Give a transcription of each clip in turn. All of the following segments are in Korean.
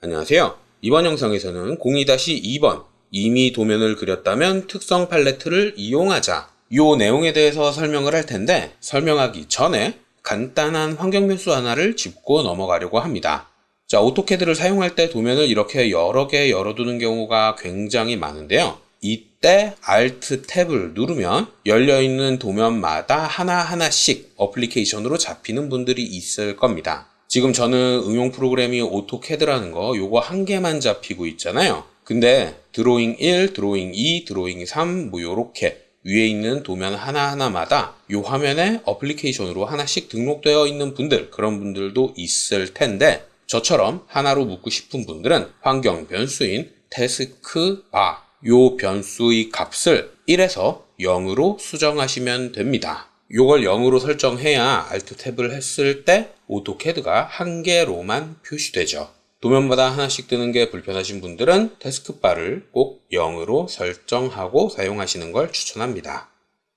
안녕하세요. 이번 영상에서는 02-2번 이미 도면을 그렸다면 특성 팔레트를 이용하자 이 내용에 대해서 설명을 할 텐데, 설명하기 전에 간단한 환경 변수 하나를 짚고 넘어가려고 합니다. 자, 오토캐드를 사용할 때 도면을 이렇게 여러 개 열어두는 경우가 굉장히 많은데요. 이때 Alt 탭을 누르면 열려있는 도면마다 하나하나씩 어플리케이션으로 잡히는 분들이 있을 겁니다. 지금 저는 응용 프로그램이 오토캐드라는 거 요거 한 개만 잡히고 있잖아요. 근데 드로잉 1, 드로잉 2, 드로잉 3 뭐 요렇게 위에 있는 도면 하나하나마다 요 화면에 어플리케이션으로 하나씩 등록되어 있는 분들, 그런 분들도 있을 텐데, 저처럼 하나로 묶고 싶은 분들은 환경 변수인 taskbar 요 변수의 값을 1에서 0으로 수정하시면 됩니다. 요걸 0으로 설정해야 Alt 탭을 했을 때 오토캐드가 한 개로만 표시되죠. 도면마다 하나씩 뜨는 게 불편하신 분들은 태스크바를 꼭 0으로 설정하고 사용하시는 걸 추천합니다.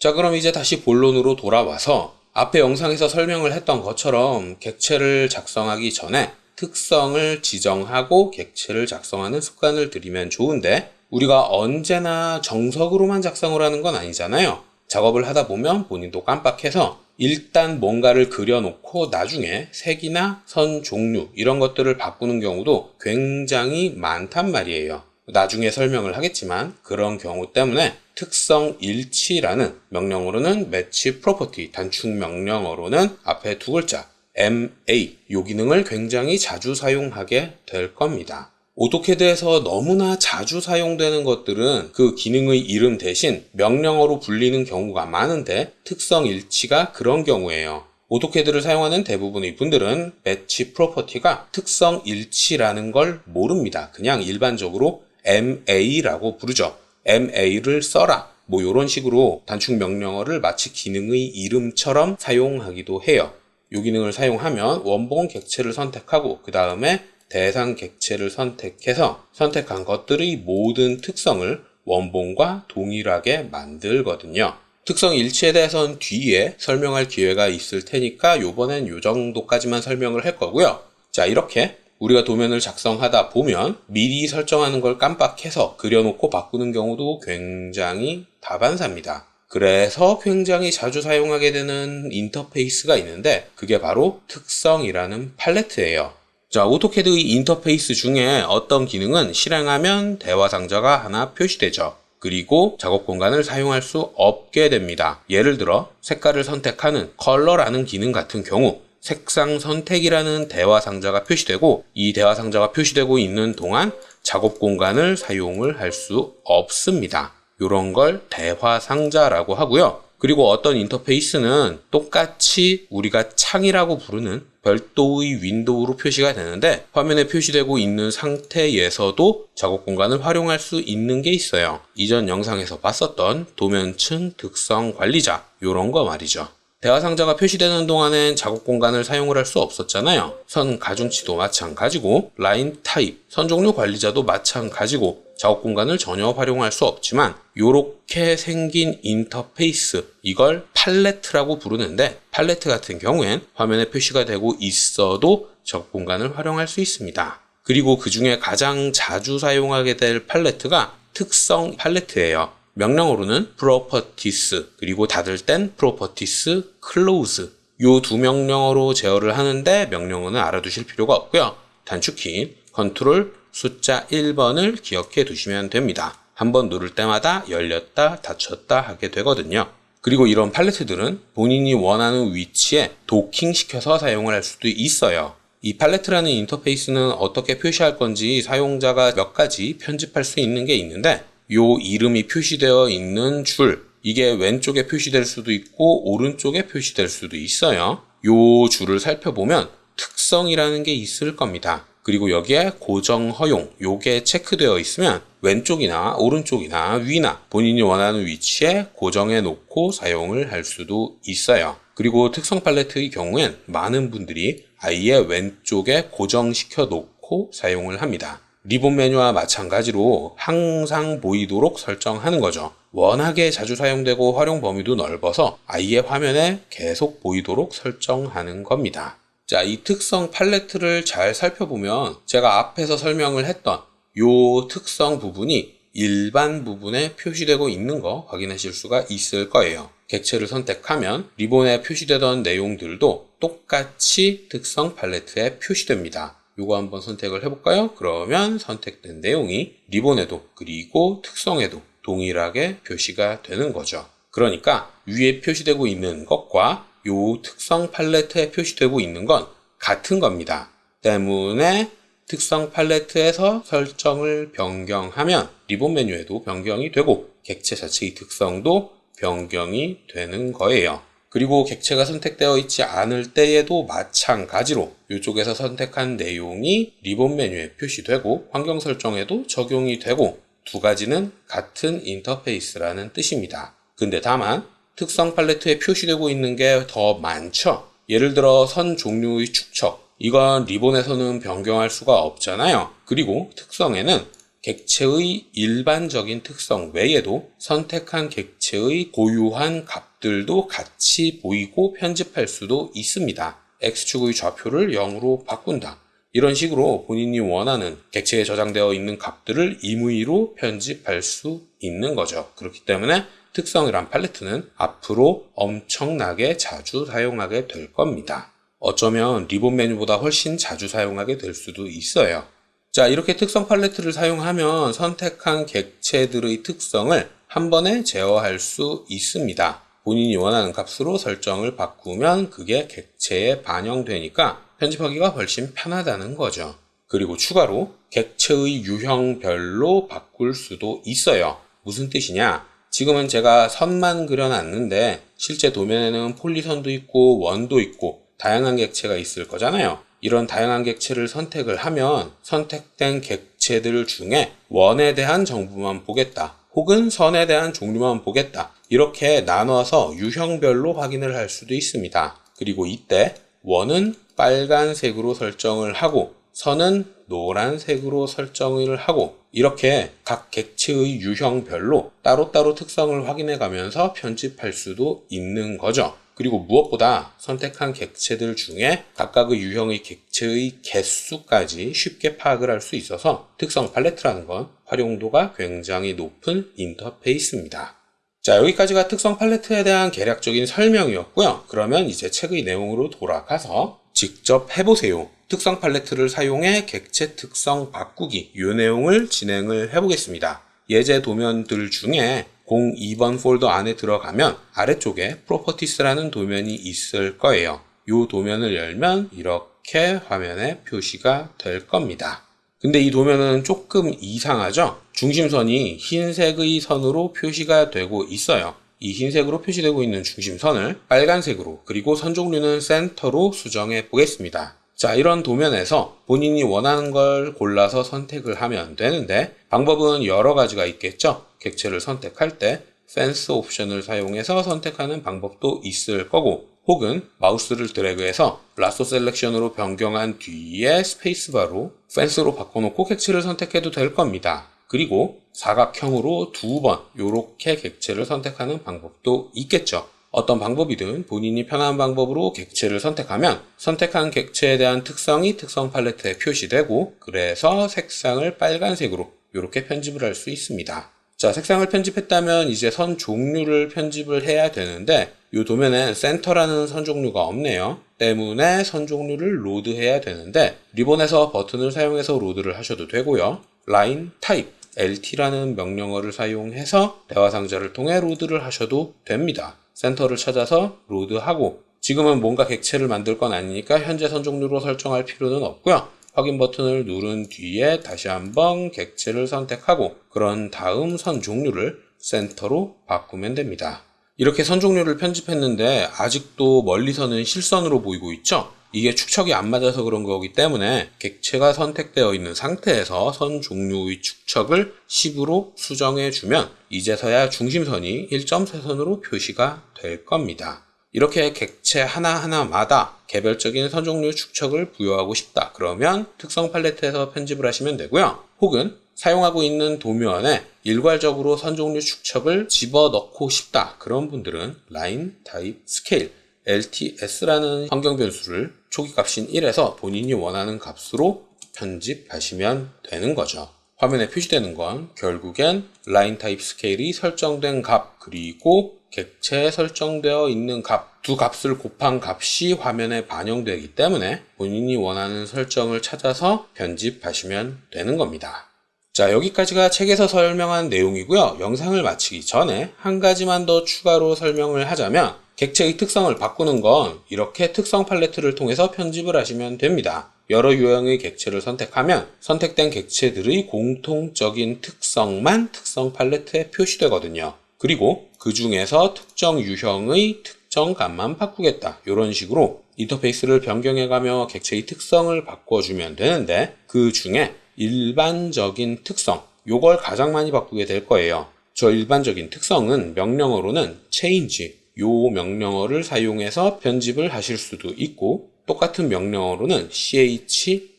자, 그럼 이제 다시 본론으로 돌아와서 앞에 영상에서 설명을 했던 것처럼 객체를 작성하기 전에 특성을 지정하고 객체를 작성하는 습관을 들이면 좋은데, 우리가 언제나 정석으로만 작성을 하는 건 아니잖아요. 작업을 하다 보면 본인도 깜빡해서 일단 뭔가를 그려놓고 나중에 색이나 선 종류 이런 것들을 바꾸는 경우도 굉장히 많단 말이에요. 나중에 설명을 하겠지만 그런 경우 때문에 특성 일치라는 명령어로는 match property, 단축 명령어로는 앞에 두 글자 MA 요 기능을 굉장히 자주 사용하게 될 겁니다. 오토캐드에서 너무나 자주 사용되는 것들은 그 기능의 이름 대신 명령어로 불리는 경우가 많은데, 특성 일치가 그런 경우예요. 오토캐드를 사용하는 대부분의 분들은 매치 프로퍼티가 특성 일치라는 걸 모릅니다. 그냥 일반적으로 MA라고 부르죠. MA를 써라 뭐 이런 식으로 단축 명령어를 마치 기능의 이름처럼 사용하기도 해요. 이 기능을 사용하면 원본 객체를 선택하고 그 다음에 대상 객체를 선택해서 선택한 것들의 모든 특성을 원본과 동일하게 만들거든요. 특성 일치에 대해서는 뒤에 설명할 기회가 있을 테니까 이번엔 이 정도까지만 설명을 할 거고요. 자, 이렇게 우리가 도면을 작성하다 보면 미리 설정하는 걸 깜빡해서 그려놓고 바꾸는 경우도 굉장히 다반사입니다. 그래서 굉장히 자주 사용하게 되는 인터페이스가 있는데, 그게 바로 특성이라는 팔레트예요. 자, 오토캐드의 인터페이스 중에 어떤 기능은 실행하면 대화 상자가 하나 표시되죠. 그리고 작업 공간을 사용할 수 없게 됩니다. 예를 들어 색깔을 선택하는 컬러라는 기능 같은 경우 색상 선택이라는 대화 상자가 표시되고, 이 대화 상자가 표시되고 있는 동안 작업 공간을 사용을 할 수 없습니다. 이런 걸 대화 상자라고 하고요. 그리고 어떤 인터페이스는 똑같이 우리가 창이라고 부르는 별도의 윈도우로 표시가 되는데, 화면에 표시되고 있는 상태에서도 작업 공간을 활용할 수 있는 게 있어요. 이전 영상에서 봤었던 도면층 특성 관리자 이런 거 말이죠. 대화 상자가 표시되는 동안엔 작업 공간을 사용을 할 수 없었잖아요. 선 가중치도 마찬가지고 라인 타입, 선 종류 관리자도 마찬가지고 작업 공간을 전혀 활용할 수 없지만, 요렇게 생긴 인터페이스, 이걸 팔레트라고 부르는데, 팔레트 같은 경우엔 화면에 표시가 되고 있어도 작업 공간을 활용할 수 있습니다. 그리고 그 중에 가장 자주 사용하게 될 팔레트가 특성 팔레트예요. 명령어로는 properties, 그리고 닫을 땐 properties close, 요 두 명령어로 제어를 하는데 명령어는 알아두실 필요가 없고요. 단축키인 컨트롤 숫자 1번을 기억해 두시면 됩니다. 한번 누를 때마다 열렸다 닫혔다 하게 되거든요. 그리고 이런 팔레트들은 본인이 원하는 위치에 도킹시켜서 사용을 할 수도 있어요. 이 팔레트라는 인터페이스는 어떻게 표시할 건지 사용자가 몇 가지 편집할 수 있는 게 있는데, 요 이름이 표시되어 있는 줄, 이게 왼쪽에 표시될 수도 있고 오른쪽에 표시될 수도 있어요. 요 줄을 살펴보면 특성이라는 게 있을 겁니다. 그리고 여기에 고정 허용, 요게 체크되어 있으면 왼쪽이나 오른쪽이나 위나 본인이 원하는 위치에 고정해 놓고 사용을 할 수도 있어요. 그리고 특성 팔레트의 경우엔 많은 분들이 아예 왼쪽에 고정시켜 놓고 사용을 합니다. 리본 메뉴와 마찬가지로 항상 보이도록 설정하는 거죠. 워낙에 자주 사용되고 활용 범위도 넓어서 아예 화면에 계속 보이도록 설정하는 겁니다. 자, 이 특성 팔레트를 잘 살펴보면 제가 앞에서 설명을 했던 요 특성 부분이 일반 부분에 표시되고 있는 거 확인하실 수가 있을 거예요. 객체를 선택하면 리본에 표시되던 내용들도 똑같이 특성 팔레트에 표시됩니다. 요거 한번 선택을 해볼까요? 그러면 선택된 내용이 리본에도 그리고 특성에도 동일하게 표시가 되는 거죠. 그러니까 위에 표시되고 있는 것과 요 특성 팔레트에 표시되고 있는 건 같은 겁니다. 때문에 특성 팔레트에서 설정을 변경하면 리본 메뉴에도 변경이 되고 객체 자체의 특성도 변경이 되는 거예요. 그리고 객체가 선택되어 있지 않을 때에도 마찬가지로 이쪽에서 선택한 내용이 리본 메뉴에 표시되고 환경 설정에도 적용이 되고 두 가지는 같은 인터페이스라는 뜻입니다. 근데 다만 특성 팔레트에 표시되고 있는 게 더 많죠. 예를 들어 선 종류의 축척, 이건 리본에서는 변경할 수가 없잖아요. 그리고 특성에는 객체의 일반적인 특성 외에도 선택한 객체의 고유한 값들도 같이 보이고 편집할 수도 있습니다. X축의 좌표를 0으로 바꾼다. 이런 식으로 본인이 원하는 객체에 저장되어 있는 값들을 임의로 편집할 수 있는 거죠. 그렇기 때문에 특성이란 팔레트는 앞으로 엄청나게 자주 사용하게 될 겁니다. 어쩌면 리본 메뉴보다 훨씬 자주 사용하게 될 수도 있어요. 자, 이렇게 특성 팔레트를 사용하면 선택한 객체들의 특성을 한 번에 제어할 수 있습니다. 본인이 원하는 값으로 설정을 바꾸면 그게 객체에 반영되니까 편집하기가 훨씬 편하다는 거죠. 그리고 추가로 객체의 유형별로 바꿀 수도 있어요. 무슨 뜻이냐? 지금은 제가 선만 그려놨는데 실제 도면에는 폴리선도 있고 원도 있고 다양한 객체가 있을 거잖아요. 이런 다양한 객체를 선택을 하면 선택된 객체들 중에 원에 대한 정보만 보겠다. 혹은 선에 대한 종류만 보겠다. 이렇게 나눠서 유형별로 확인을 할 수도 있습니다. 그리고 이때 원은 빨간색으로 설정을 하고 선은 노란색으로 설정을 하고 이렇게 각 객체의 유형별로 따로따로 특성을 확인해 가면서 편집할 수도 있는 거죠. 그리고 무엇보다 선택한 객체들 중에 각각의 유형의 객체의 개수까지 쉽게 파악을 할 수 있어서 특성 팔레트라는 건 활용도가 굉장히 높은 인터페이스입니다. 자, 여기까지가 특성 팔레트에 대한 개략적인 설명이었고요. 그러면 이제 책의 내용으로 돌아가서 직접 해보세요. 특성 팔레트를 사용해 객체 특성 바꾸기 이 내용을 진행을 해보겠습니다. 예제 도면들 중에 02번 폴더 안에 들어가면 아래쪽에 Properties라는 도면이 있을 거예요. 이 도면을 열면 이렇게 화면에 표시가 될 겁니다. 근데 이 도면은 조금 이상하죠? 중심선이 흰색의 선으로 표시가 되고 있어요. 이 흰색으로 표시되고 있는 중심선을 빨간색으로 그리고 선 종류는 센터로 수정해 보겠습니다. 자, 이런 도면에서 본인이 원하는 걸 골라서 선택을 하면 되는데 방법은 여러 가지가 있겠죠. 객체를 선택할 때 펜스 옵션을 사용해서 선택하는 방법도 있을 거고 혹은 마우스를 드래그해서 라소 셀렉션으로 변경한 뒤에 스페이스바로 펜스로 바꿔놓고 객체를 선택해도 될 겁니다. 그리고 사각형으로 2번 이렇게 객체를 선택하는 방법도 있겠죠. 어떤 방법이든 본인이 편한 방법으로 객체를 선택하면 선택한 객체에 대한 특성이 특성 팔레트에 표시되고 그래서 색상을 빨간색으로 이렇게 편집을 할 수 있습니다. 자, 색상을 편집했다면 이제 선 종류를 편집을 해야 되는데 이 도면엔 센터라는 선 종류가 없네요. 때문에 선 종류를 로드해야 되는데 리본에서 버튼을 사용해서 로드를 하셔도 되고요. 라인 타입 LT라는 명령어를 사용해서 대화 상자를 통해 로드를 하셔도 됩니다. 센터를 찾아서 로드하고 지금은 뭔가 객체를 만들 건 아니니까 현재 선 종류로 설정할 필요는 없고요. 확인 버튼을 누른 뒤에 다시 한번 객체를 선택하고 그런 다음 선 종류를 센터로 바꾸면 됩니다. 이렇게 선 종류를 편집했는데 아직도 멀리서는 실선으로 보이고 있죠? 이게 축척이 안 맞아서 그런 거기 때문에 객체가 선택되어 있는 상태에서 선 종류의 축척을 10으로 수정해주면 이제서야 중심선이 1.3선으로 표시가 될 겁니다. 이렇게 객체 하나하나마다 개별적인 선 종류 축척을 부여하고 싶다. 그러면 특성 팔레트에서 편집을 하시면 되고요. 혹은 사용하고 있는 도면에 일괄적으로 선 종류 축척을 집어넣고 싶다. 그런 분들은 라인 타입 스케일 LTS라는 환경 변수를 초기 값인 1에서 본인이 원하는 값으로 편집하시면 되는 거죠. 화면에 표시되는 건 결국엔 라인 타입 스케일이 설정된 값, 그리고 객체에 설정되어 있는 값, 두 값을 곱한 값이 화면에 반영되기 때문에 본인이 원하는 설정을 찾아서 편집하시면 되는 겁니다. 자, 여기까지가 책에서 설명한 내용이고요. 영상을 마치기 전에 한 가지만 더 추가로 설명을 하자면 객체의 특성을 바꾸는 건 이렇게 특성 팔레트를 통해서 편집을 하시면 됩니다. 여러 유형의 객체를 선택하면 선택된 객체들의 공통적인 특성만 특성 팔레트에 표시되거든요. 그리고 그 중에서 특정 유형의 특정 값만 바꾸겠다, 이런 식으로 인터페이스를 변경해가며 객체의 특성을 바꿔주면 되는데, 그 중에 일반적인 특성, 요걸 가장 많이 바꾸게 될 거예요. 저 일반적인 특성은 명령어로는 change, 요 명령어를 사용해서 편집을 하실 수도 있고, 똑같은 명령어로는 CHPROP,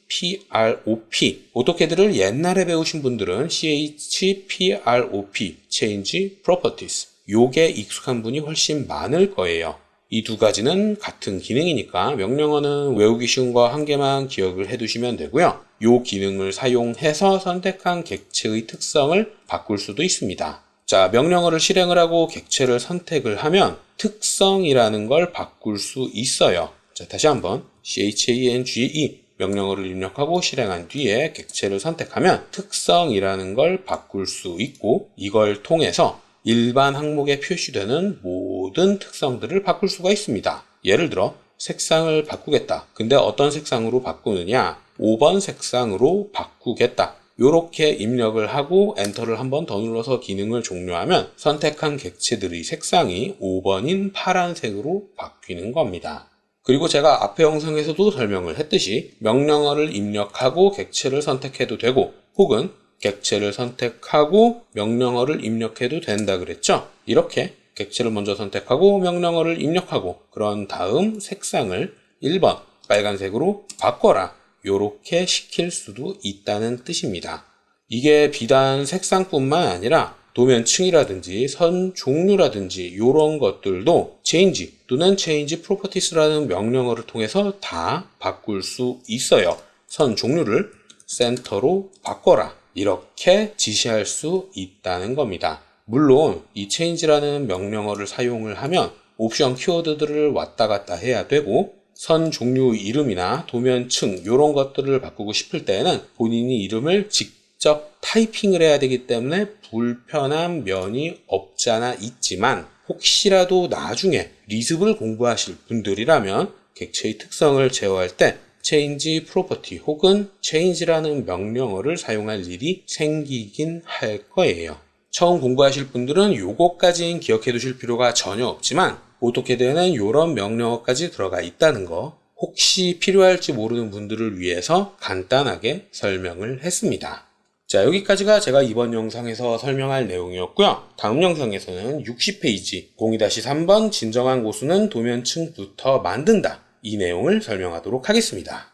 오토캐드를 옛날에 배우신 분들은 CHPROP, change properties, 요게 익숙한 분이 훨씬 많을 거예요. 이 두 가지는 같은 기능이니까 명령어는 외우기 쉬운 거 한 개만 기억을 해두시면 되고요. 요 기능을 사용해서 선택한 객체의 특성을 바꿀 수도 있습니다. 자, 명령어를 실행을 하고 객체를 선택을 하면 특성이라는 걸 바꿀 수 있어요. 자, 다시 한번 CHANGE 명령어를 입력하고 실행한 뒤에 객체를 선택하면 특성이라는 걸 바꿀 수 있고, 이걸 통해서 일반 항목에 표시되는 모든 특성들을 바꿀 수가 있습니다. 예를 들어 색상을 바꾸겠다. 근데 어떤 색상으로 바꾸느냐? 5번 색상으로 바꾸겠다. 이렇게 입력을 하고 엔터를 한 번 더 눌러서 기능을 종료하면 선택한 객체들의 색상이 5번인 파란색으로 바뀌는 겁니다. 그리고 제가 앞의 영상에서도 설명을 했듯이 명령어를 입력하고 객체를 선택해도 되고, 혹은 객체를 선택하고 명령어를 입력해도 된다 그랬죠? 이렇게 객체를 먼저 선택하고 명령어를 입력하고 그런 다음 색상을 1번 빨간색으로 바꿔라, 요렇게 시킬 수도 있다는 뜻입니다. 이게 비단 색상뿐만 아니라 도면층이라든지 선 종류라든지 요런 것들도 change 또는 change properties라는 명령어를 통해서 다 바꿀 수 있어요. 선 종류를 센터로 바꿔라, 이렇게 지시할 수 있다는 겁니다. 물론 이 change라는 명령어를 사용을 하면 옵션 키워드들을 왔다 갔다 해야 되고, 선 종류 이름이나 도면층 이런 것들을 바꾸고 싶을 때는 본인이 이름을 직접 타이핑을 해야 되기 때문에 불편한 면이 없잖아 있지만, 혹시라도 나중에 리습을 공부하실 분들이라면 객체의 특성을 제어할 때 change property 혹은 change라는 명령어를 사용할 일이 생기긴 할 거예요. 처음 공부하실 분들은 요거까지는 기억해 두실 필요가 전혀 없지만 오토캐드에는 이런 명령어까지 들어가 있다는 거, 혹시 필요할지 모르는 분들을 위해서 간단하게 설명을 했습니다. 자, 여기까지가 제가 이번 영상에서 설명할 내용이었고요. 다음 영상에서는 60페이지 02-3번 진정한 고수는 도면층부터 만든다, 이 내용을 설명하도록 하겠습니다.